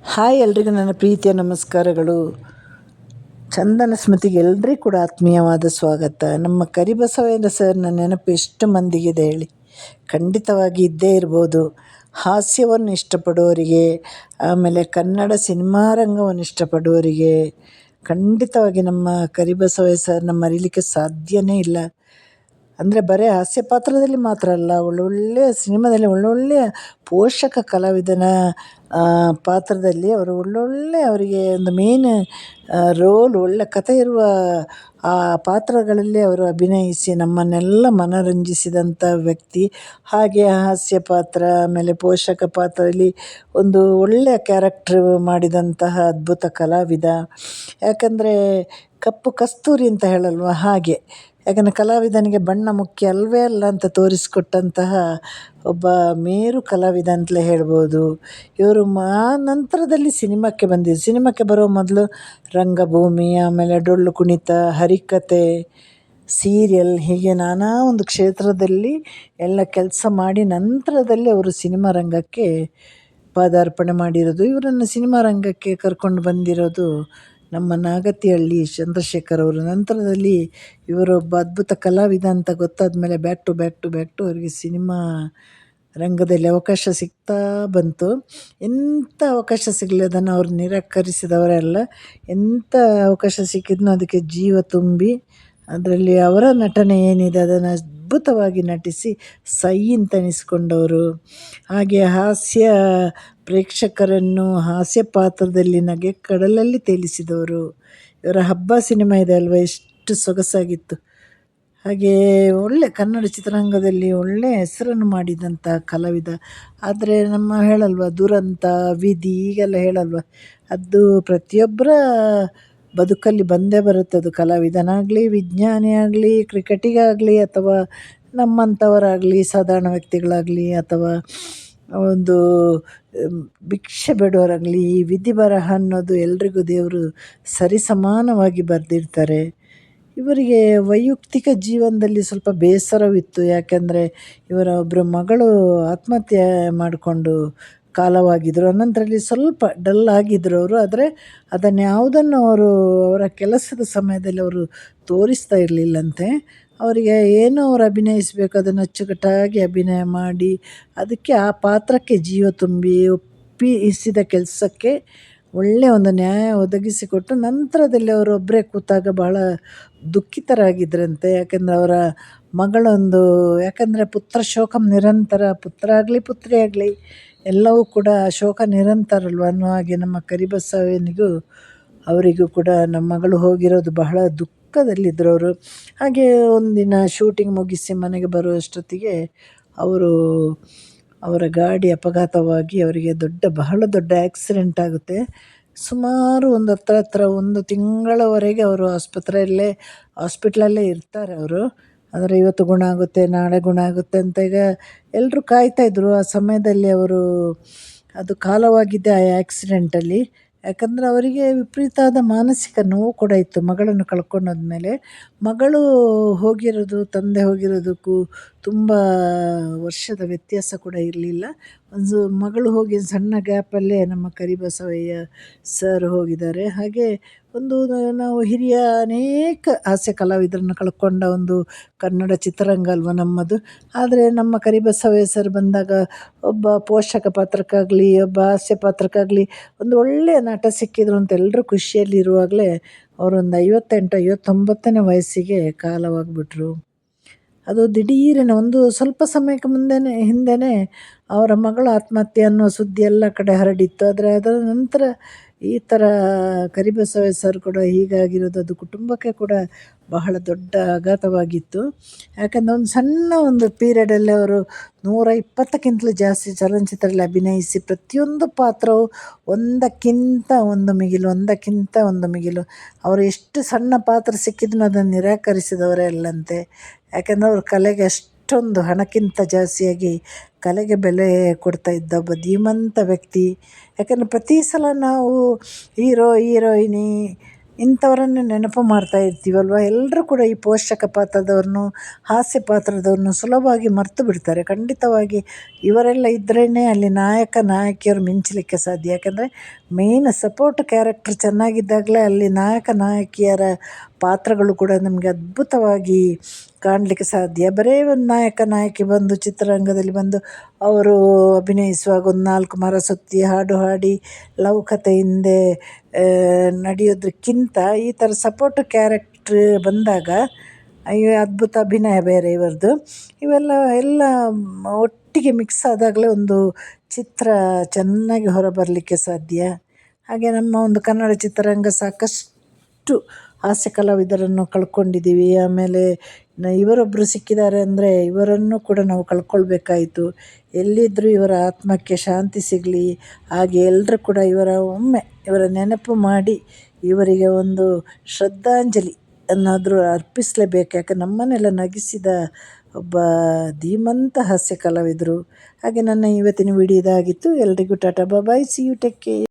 Hi ಎಲ್ರಿಗೂ ನನ್ನ ಪ್ರೀತಿಯ ನಮಸ್ಕಾರಗಳು. ಚಂದನ ಸ್ಮೃತಿಗೆ ಎಲ್ರಿಗೂ ಕೂಡ ಆತ್ಮೀಯವಾದ ಸ್ವಾಗತ. ನಮ್ಮ ಕರಿಬಸವೇಂದ್ರ ಸರ್ನ ನೆನಪು ಎಷ್ಟು ಮಂದಿಗಿದೆ ಹೇಳಿ? ಖಂಡಿತವಾಗಿ ಇದ್ದೇ ಇರ್ಬೋದು. ಹಾಸ್ಯವನ್ನು ಇಷ್ಟಪಡುವವರಿಗೆ, ಆಮೇಲೆ ಕನ್ನಡ ಸಿನಿಮಾ ರಂಗವನ್ನು ಇಷ್ಟಪಡುವವರಿಗೆ ಖಂಡಿತವಾಗಿ ನಮ್ಮ ಕರಿಬಸವೇಶ್ವರ ಸರ್ನ ಮರೀಲಿಕ್ಕೆ ಸಾಧ್ಯವೇ ಇಲ್ಲ. ಅಂದರೆ ಬರೀ ಹಾಸ್ಯ ಪಾತ್ರದಲ್ಲಿ ಮಾತ್ರ ಅಲ್ಲ, ಒಳ್ಳೊಳ್ಳೆಯ ಸಿನಿಮಾದಲ್ಲಿ ಒಳ್ಳೊಳ್ಳೆಯ ಪೋಷಕ ಕಲಾವಿದನ ಪಾತ್ರದಲ್ಲಿ ಅವರು ಒಳ್ಳೊಳ್ಳೆ ಅವರಿಗೆ ಒಂದು ಮೇನ್ ರೋಲ್, ಒಳ್ಳೆ ಕಥೆ ಇರುವ ಆ ಪಾತ್ರಗಳಲ್ಲಿ ಅವರು ಅಭಿನಯಿಸಿ ನಮ್ಮನ್ನೆಲ್ಲ ಮನರಂಜಿಸಿದಂಥ ವ್ಯಕ್ತಿ. ಹಾಗೆ ಹಾಸ್ಯ ಪಾತ್ರ, ಆಮೇಲೆ ಪೋಷಕ ಪಾತ್ರದಲ್ಲಿ ಒಂದು ಒಳ್ಳೆಯ ಕ್ಯಾರೆಕ್ಟ್ರ್ ಮಾಡಿದಂತಹ ಅದ್ಭುತ ಕಲಾವಿದ. ಯಾಕಂದರೆ ಕಪ್ಪು ಕಸ್ತೂರಿ ಅಂತ ಹೇಳಲ್ವ ಹಾಗೆ. ಯಾಕಂದರೆ ಕಲಾವಿದನಿಗೆ ಬಣ್ಣ ಮುಖ್ಯ ಅಲ್ಲವೇ ಅಲ್ಲ ಅಂತ ತೋರಿಸಿಕೊಟ್ಟಂತಹ ಒಬ್ಬ ಮೇರು ಕಲಾವಿದ ಅಂತಲೇ ಹೇಳ್ಬೋದು. ಇವರು ನಂತರದಲ್ಲಿ ಸಿನಿಮಾಕ್ಕೆ ಬರೋ ಮೊದಲು ರಂಗಭೂಮಿ, ಆಮೇಲೆ ಡೊಳ್ಳು ಕುಣಿತ, ಹರಿಕತೆ, ಸೀರಿಯಲ್, ಹೀಗೆ ನಾನಾ ಒಂದು ಕ್ಷೇತ್ರದಲ್ಲಿ ಎಲ್ಲ ಕೆಲಸ ಮಾಡಿ ನಂತರದಲ್ಲಿ ಅವರು ಸಿನಿಮಾ ರಂಗಕ್ಕೆ ಪಾದಾರ್ಪಣೆ ಮಾಡಿರೋದು. ಇವರನ್ನು ಸಿನಿಮಾ ರಂಗಕ್ಕೆ ಕರ್ಕೊಂಡು ಬಂದಿರೋದು ನಮ್ಮ ನಾಗತಿಹಳ್ಳಿ ಚಂದ್ರಶೇಖರ್ ಅವರು. ನಂತರದಲ್ಲಿ ಇವರೊಬ್ಬ ಅದ್ಭುತ ಕಲಾವಿದ ಅಂತ ಗೊತ್ತಾದ ಮೇಲೆ ಬ್ಯಾಕ್ ಟು ಅವರಿಗೆ ಸಿನಿಮಾ ರಂಗದಲ್ಲಿ ಅವಕಾಶ ಸಿಗ್ತಾ ಬಂತು. ಎಂಥ ಅವಕಾಶ ಸಿಗಲಿ ಅದನ್ನು ಅವ್ರು ನಿರಾಕರಿಸಿದವರೇ ಅಲ್ಲ. ಎಂಥ ಅವಕಾಶ ಸಿಕ್ಕಿದ್ನೋ ಅದಕ್ಕೆ ಜೀವ ತುಂಬಿ ಅದರಲ್ಲಿ ಅವರ ನಟನೆ ಏನಿದೆ ಅದನ್ನು ಅದ್ಭುತವಾಗಿ ನಟಿಸಿ ಸೈ ಅಂತ ಅನಿಸ್ಕೊಂಡವರು. ಹಾಗೆ ಹಾಸ್ಯ ಪ್ರೇಕ್ಷಕರನ್ನು ಹಾಸ್ಯ ಪಾತ್ರದಲ್ಲಿ ನಗೆ ಕಡಲಲ್ಲಿ ತೇಲಿಸಿದವರು. ಇವರ ಹಬ್ಬ ಸಿನಿಮಾ ಇದೆ ಅಲ್ವ, ಎಷ್ಟು ಸೊಗಸಾಗಿತ್ತು. ಹಾಗೇ ಒಳ್ಳೆ ಕನ್ನಡ ಚಿತ್ರರಂಗದಲ್ಲಿ ಒಳ್ಳೆಯ ಹೆಸರನ್ನು ಮಾಡಿದಂಥ ಕಲಾವಿದ. ಆದರೆ ನಮ್ಮ ಹೇಳಲ್ವ ದುರಂತ, ವಿಧಿ ಹೀಗೆಲ್ಲ ಹೇಳಲ್ವ, ಅದು ಪ್ರತಿಯೊಬ್ಬರ ಬದುಕಲ್ಲಿ ಬಂದೇ ಬರುತ್ತೆ. ಅದು ಕಲಾವಿದನಾಗಲಿ, ವಿಜ್ಞಾನಿ ಆಗಲಿ, ಕ್ರಿಕೆಟಿಗಾಗಲಿ, ಅಥವಾ ನಮ್ಮಂಥವರಾಗಲಿ, ಸಾಧಾರಣ ವ್ಯಕ್ತಿಗಳಾಗಲಿ, ಅಥವಾ ಒಂದು ಭಿಕ್ಷೆ ಬೇಡೋರಾಗಲಿ, ಈ ವಿಧಿ ಬರಹ ಅನ್ನೋದು ಎಲ್ರಿಗೂ ದೇವರು ಸರಿ ಸಮಾನವಾಗಿ ಬರೆದಿರ್ತಾರೆ. ಇವರಿಗೆ ವೈಯಕ್ತಿಕ ಜೀವನದಲ್ಲಿ ಸ್ವಲ್ಪ ಬೇಸರವಿತ್ತು. ಯಾಕೆಂದರೆ ಇವರ ಒಬ್ಬರು ಮಗಳು ಆತ್ಮಹತ್ಯೆ ಮಾಡಿಕೊಂಡು ಕಾಲವಾಗಿದ್ದರು. ಅನಂತರಲ್ಲಿ ಸ್ವಲ್ಪ ಡಲ್ ಆಗಿದ್ದರು ಅವರು. ಆದರೆ ಅದನ್ಯಾವುದನ್ನು ಅವರು ಅವರ ಕೆಲಸದ ಸಮಯದಲ್ಲಿ ಅವರು ತೋರಿಸ್ತಾ ಇರಲಿಲ್ಲಂತೆ. ಅವರಿಗೆ ಏನೋ ಅವರು ಅಭಿನಯಿಸಬೇಕು ಅದನ್ನು ಅಚ್ಚುಕಟ್ಟಾಗಿ ಅಭಿನಯ ಮಾಡಿ ಅದಕ್ಕೆ ಆ ಪಾತ್ರಕ್ಕೆ ಜೀವ ತುಂಬಿ ಒಪ್ಪಿಸಿದ ಕೆಲಸಕ್ಕೆ ಒಳ್ಳೆಯ ಒಂದು ನ್ಯಾಯ ಒದಗಿಸಿಕೊಟ್ಟು ನಂತರದಲ್ಲಿ ಅವರು ಒಬ್ಬರೇ ಕೂತಾಗ ಬಹಳ ದುಃಖಿತರಾಗಿದ್ದರಂತೆ. ಯಾಕೆಂದರೆ ಅವರ ಮಗಳೊಂದು, ಯಾಕಂದರೆ ಪುತ್ರ ಶೋಕಂ ನಿರಂತರ, ಪುತ್ರ ಆಗಲಿ ಪುತ್ರಿ ಆಗಲಿ ಎಲ್ಲವೂ ಕೂಡ ಶೋಕ ನಿರಂತರ ಅಲ್ವ ಅನ್ನೋ ಹಾಗೆ ನಮ್ಮ ಕರಿಬಸವನಿಗೂ ಅವರಿಗೂ ಕೂಡ ನಮ್ಮ ಮಗಳು ಹೋಗಿರೋದು ಬಹಳ ದುಃಖದಲ್ಲಿದ್ದರು ಅವರು. ಹಾಗೆ ಒಂದಿನ ಶೂಟಿಂಗ್ ಮುಗಿಸಿ ಮನೆಗೆ ಬರುವಷ್ಟೊತ್ತಿಗೆ ಅವರ ಗಾಡಿ ಅಪಘಾತವಾಗಿ ಅವರಿಗೆ ಬಹಳ ದೊಡ್ಡ ಆ್ಯಕ್ಸಿಡೆಂಟ್ ಆಗುತ್ತೆ. ಸುಮಾರು ಒಂದು ಹತ್ರ 1 ತಿಂಗಳವರೆಗೆ ಅವರು ಹಾಸ್ಪಿಟ್ಲಲ್ಲೇ ಇರ್ತಾರೆ ಅವರು. ಆದರೆ ಇವತ್ತು ಗುಣ ಆಗುತ್ತೆ, ನಾಳೆ ಗುಣ ಆಗುತ್ತೆ ಅಂತ ಈಗ ಎಲ್ಲರೂ ಕಾಯ್ತಾಯಿದ್ರು. ಆ ಸಮಯದಲ್ಲಿ ಅದು ಕಾಲವಾಗಿದ್ದೆ ಆ ಆ್ಯಕ್ಸಿಡೆಂಟಲ್ಲಿ. ಯಾಕಂದರೆ ಅವರಿಗೆ ವಿಪರೀತವಾದ ಮಾನಸಿಕ ನೋವು ಕೂಡ ಇತ್ತು ಮಗಳನ್ನು ಕಳ್ಕೊಂಡಾದ್ಮೇಲೆ. ಮಗಳು ಹೋಗಿರೋದು, ತಂದೆ ಹೋಗಿರೋದಕ್ಕೂ ತುಂಬ ವರ್ಷದ ವ್ಯತ್ಯಾಸ ಕೂಡ ಇರಲಿಲ್ಲ. ಒಂದು ಮಗಳು ಹೋಗಿ ಸಣ್ಣ ಗ್ಯಾಪಲ್ಲೇ ನಮ್ಮ ಕರಿಬಸವಯ್ಯ ಸರ್ ಹೋಗಿದ್ದಾರೆ. ಹಾಗೆ ನಾವು ಹಿರಿಯ ಅನೇಕ ಹಾಸ್ಯ ಕಲಾವಿದರನ್ನು ಕಳ್ಕೊಂಡ ಒಂದು ಕನ್ನಡ ಚಿತ್ರರಂಗ ಅಲ್ವ ನಮ್ಮದು. ಆದರೆ ನಮ್ಮ ಕರಿಬಸವಯ್ಯ ಸರ್ ಬಂದಾಗ ಒಬ್ಬ ಪೋಷಕ ಪಾತ್ರಕ್ಕಾಗಲಿ, ಒಬ್ಬ ಹಾಸ್ಯ ಪಾತ್ರಕ್ಕಾಗಲಿ ಒಂದು ಒಳ್ಳೆಯ ನಟ ಸಿಕ್ಕಿದ್ರು ಅಂತ ಎಲ್ಲರೂ ಖುಷಿಯಲ್ಲಿರುವಾಗಲೇ ಅವರೊಂದು 58-59ನೇ ವಯಸ್ಸಿಗೆ ಕಾಲವಾಗಿಬಿಟ್ರು. ಅದು ದಿಢೀರನೆ ಒಂದು ಸ್ವಲ್ಪ ಸಮಯಕ್ಕೆ ಹಿಂದೆಯೇ ಅವರ ಮಗಳು ಆತ್ಮಹತ್ಯೆ ಅನ್ನೋ ಸುದ್ದಿ ಎಲ್ಲ ಕಡೆ ಹರಡಿತ್ತು. ಆದರೆ ಅದರ ನಂತರ ಈ ಥರ ಕರಿಬಸವಯ್ಯ ಸರ್ ಕೂಡ ಹೀಗಾಗಿರೋದು ಅದು ಕುಟುಂಬಕ್ಕೆ ಕೂಡ ಬಹಳ ದೊಡ್ಡ ಆಘಾತವಾಗಿತ್ತು. ಯಾಕಂದರೆ ಒಂದು ಸಣ್ಣ ಒಂದು ಪೀರಿಯಡಲ್ಲಿ ಅವರು 120ಕ್ಕಿಂತಲೂ ಜಾಸ್ತಿ ಚಲನಚಿತ್ರದಲ್ಲಿ ಅಭಿನಯಿಸಿ ಪ್ರತಿಯೊಂದು ಪಾತ್ರವು ಒಂದಕ್ಕಿಂತ ಒಂದು ಮಿಗಿಲು. ಅವರು ಎಷ್ಟು ಸಣ್ಣ ಪಾತ್ರ ಸಿಕ್ಕಿದ್ರೂ ಅದನ್ನು ನಿರಾಕರಿಸಿದವರೇ ಅಲ್ಲಂತೆ. ಯಾಕಂದರೆ ಅವರು ಕಲೆಗೆ ಅಷ್ಟೊಂದು ಹಣಕ್ಕಿಂತ ಜಾಸ್ತಿಯಾಗಿ ಕಲೆಗೆ ಬೆಲೆ ಕೊಡ್ತಾ ಇದ್ದ ಒಬ್ಬ ಧೀಮಂತ ವ್ಯಕ್ತಿ. ಯಾಕಂದರೆ ಪ್ರತಿ ಸಲ ನಾವು ಹೀರೋ ಹೀರೋಯಿನಿ ಇಂಥವರನ್ನು ನೆನಪು ಮಾಡ್ತಾ ಇರ್ತೀವಲ್ವ. ಎಲ್ಲರೂ ಕೂಡ ಈ ಪೋಷಕ ಪಾತ್ರದವ್ರನ್ನು, ಹಾಸ್ಯ ಪಾತ್ರದವ್ರನ್ನು ಸುಲಭವಾಗಿ ಮರೆತು ಬಿಡ್ತಾರೆ. ಖಂಡಿತವಾಗಿ ಇವರೆಲ್ಲ ಇದ್ರೇ ಅಲ್ಲಿ ನಾಯಕ ನಾಯಕಿಯರು ಮಿಂಚಲಿಕ್ಕೆ ಸಾಧ್ಯ. ಯಾಕಂದರೆ ಮೇನ್ ಸಪೋರ್ಟ್ ಕ್ಯಾರೆಕ್ಟರ್ ಚೆನ್ನಾಗಿದ್ದಾಗಲೇ ಅಲ್ಲಿ ನಾಯಕ ನಾಯಕಿಯರ ಪಾತ್ರಗಳು ಕೂಡ ನಮಗೆ ಅದ್ಭುತವಾಗಿ ಕಾಣಲಿಕ್ಕೆ ಸಾಧ್ಯ. ಬರೀ ಒಂದು ನಾಯಕ ನಾಯಕಿ ಬಂದು ಚಿತ್ರರಂಗದಲ್ಲಿ ಬಂದು ಅವರು ಅಭಿನಯಿಸುವಾಗ ಒಂದು 4 ಮರ ಸುತ್ತಿ ಹಾಡು ಹಾಡಿ ಲವ್ ಕಥೆ ಹಿಂದೆ ನಡೆಯೋದಕ್ಕಿಂತ ಈ ಥರ ಸಪೋರ್ಟ್ ಕ್ಯಾರೆಕ್ಟ್ರ್ ಬಂದಾಗ ಅದ್ಭುತ ಅಭಿನಯ ಬೇರೆ ಇವರದು. ಎಲ್ಲ ಒಟ್ಟಿಗೆ ಮಿಕ್ಸ್ ಆದಾಗಲೇ ಒಂದು ಚಿತ್ರ ಚೆನ್ನಾಗಿ ಹೊರಬರಲಿಕ್ಕೆ ಸಾಧ್ಯ. ಹಾಗೆ ನಮ್ಮ ಒಂದು ಕನ್ನಡ ಚಿತ್ರರಂಗ ಸಾಕಷ್ಟು ಹಾಸ್ಯ ಕಲಾವಿದರನ್ನು ಕಳ್ಕೊಂಡಿದ್ದೀವಿ. ಆಮೇಲೆ ಇವರೊಬ್ಬರು ಸಿಕ್ಕಿದ್ದಾರೆ ಅಂದರೆ ಇವರನ್ನು ಕೂಡ ನಾವು ಕಳ್ಕೊಳ್ಬೇಕಾಯಿತು. ಎಲ್ಲಿದ್ದರೂ ಇವರ ಆತ್ಮಕ್ಕೆ ಶಾಂತಿ ಸಿಗಲಿ. ಹಾಗೆ ಎಲ್ಲರೂ ಕೂಡ ಇವರ ನೆನಪು ಮಾಡಿ ಇವರಿಗೆ ಒಂದು ಶ್ರದ್ಧಾಂಜಲಿ ಅನ್ನಾದರೂ ಅರ್ಪಿಸಲೇಬೇಕು. ಯಾಕೆ ನಮ್ಮನ್ನೆಲ್ಲ ನಗಿಸಿದ ಒಬ್ಬ ಧೀಮಂತ ಹಾಸ್ಯ ಕಲಾವಿದರು. ಹಾಗೆ ನನ್ನ ಇವತ್ತಿನ ವಿಡಿಯೋ ಇದಾಗಿತ್ತು. ಎಲ್ರಿಗೂ ಟಾಟಾ ಬಾಯ್, ಸಿ ಯು, ಟೇಕ್ ಕೇರ್.